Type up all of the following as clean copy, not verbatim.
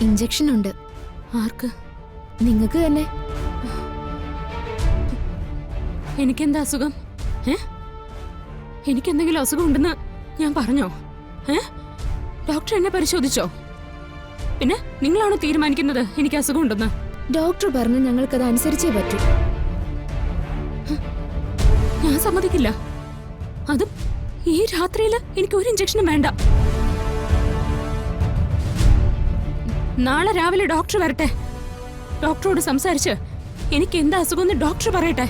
Injection ഉണ്ട്. ആർക്ക്? നിങ്ങൾക്ക് തന്നെ. എനിക്കെന്താ അസുഖം? എനിക്കെന്തെങ്കിലും അസുഖം ഉണ്ടെന്ന് ഞാൻ പറഞ്ഞോ? ഡോക്ടർ എന്നെ പരിശോധിച്ചോ? പിന്നെ നിങ്ങളാണോ തീരുമാനിക്കുന്നത് എനിക്ക് അസുഖം ഉണ്ടെന്ന്? ഡോക്ടർ പറഞ്ഞു ഞങ്ങൾക്കത് അനുസരിച്ചേ പറ്റൂ. ഞാൻ സമ്മതിക്കില്ല. അതും ഈ രാത്രിയിൽ എനിക്ക് ഒരു ഇഞ്ചക്ഷനും വേണ്ട. നാളെ രാവിലെ ഡോക്ടർ വരട്ടെ. ഡോക്ടറോട് സംസാരിച്ച് എനിക്ക് എന്താ അസുഖമെന്ന് ഡോക്ടർ പറയട്ടെ.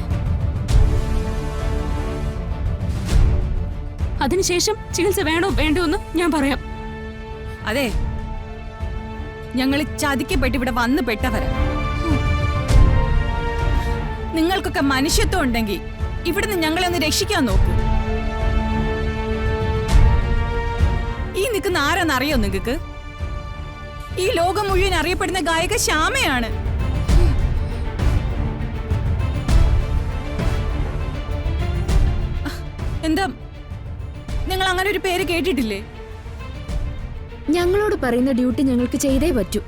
അതിനുശേഷം ചികിത്സ വേണോ വേണ്ടോ എന്ന് ഞാൻ പറയാം. അതെ, ഞങ്ങൾ ചതിക്കപ്പെട്ട് ഇവിടെ വന്നു പെട്ടവരാ. നിങ്ങൾക്കൊക്കെ മനുഷ്യത്വം ഉണ്ടെങ്കിൽ ഇവിടുന്ന് ഞങ്ങളെ ഒന്ന് രക്ഷിക്കാൻ നോക്കൂ. ഈ നിൽക്കുന്ന ആരാന്നറിയോ നിങ്ങൾക്ക്? ഈ ലോകം മുഴുവൻ അറിയപ്പെടുന്ന ഗായിക ശ്യാമയാണ്. എന്താ നിങ്ങൾ അങ്ങനെ ഒരു പേര് കേട്ടിട്ടില്ലേ? ഞങ്ങളോട് പറയുന്ന ഡ്യൂട്ടി ഞങ്ങൾക്ക് ചെയ്തേ പറ്റൂ.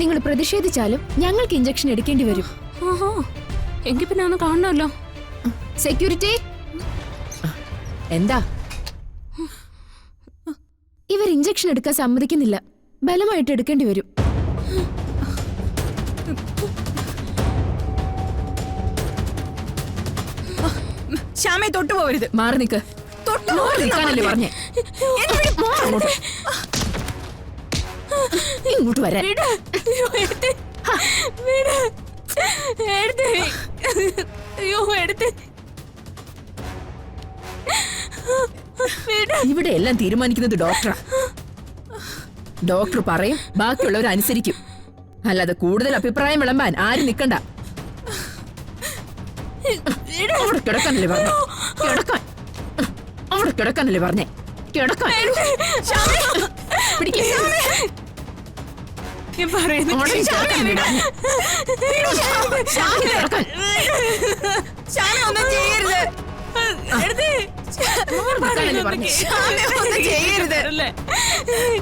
നിങ്ങൾ പ്രതിഷേധിച്ചാലും ഞങ്ങൾക്ക് ഇഞ്ചക്ഷൻ എടുക്കേണ്ടി വരും. ഓഹോ, എങ്കിൽ പിന്നെ ഒന്ന് കാണണമല്ലോ. സെക്യൂരിറ്റി, എന്താ? ഇവർ ഇഞ്ചക്ഷൻ എടുക്കാൻ സമ്മതിക്കുന്നില്ല. ബലമായിട്ട് എടുക്കേണ്ടി വരും. ശ്യാമയെ തൊട്ടു പോകരുത്. മാറി നിൽക്ക്. പറഞ്ഞേ ഇങ്ങോട്ട് വരാൻ. ഇവിടെ എല്ലാം തീരുമാനിക്കുന്നത് ഡോക്ടറാ. ഡോക്ടർ പറയും, ബാക്കിയുള്ളവർ അനുസരിക്കും. അല്ലാതെ കൂടുതൽ അഭിപ്രായം വിളമ്പാൻ ആരും നിൽക്കണ്ട. അവിടെ കിടക്കാനല്ലേ പറഞ്ഞേ? കിടക്കാൻ. അവിടെ കിടക്കാനല്ലേ പറഞ്ഞേ? കിടക്കാൻ.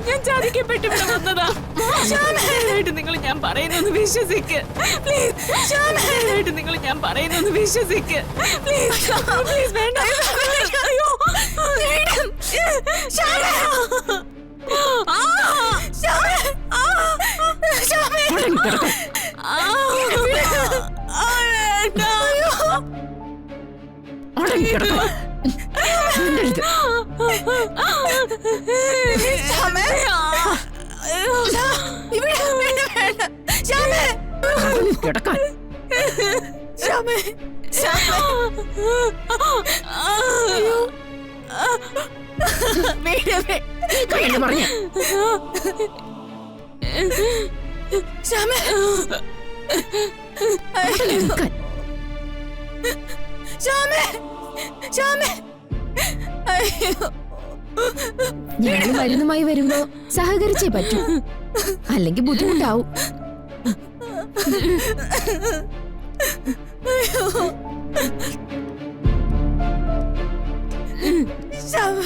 ഞാൻ ചതിക്കപ്പെട്ട് ഇവിടെ വന്നതാ. നിങ്ങൾ ഞാൻ പറയുന്നൊന്ന് വിശ്വസിക്ക് പ്ലീസ്. നിങ്ങൾ ഞാൻ പറയുന്നൊന്ന് വിശ്വസിക്ക് പ്ലീസ്. പ്ലീസ് വേണ്ട. അയ്യോ ഞങ്ങൾ മരുന്നുമായി വരുമ്പോ സഹകരിച്ചേ പറ്റൂ, അല്ലെങ്കിൽ ബുദ്ധിമുട്ടാവും. ശ്യാമേ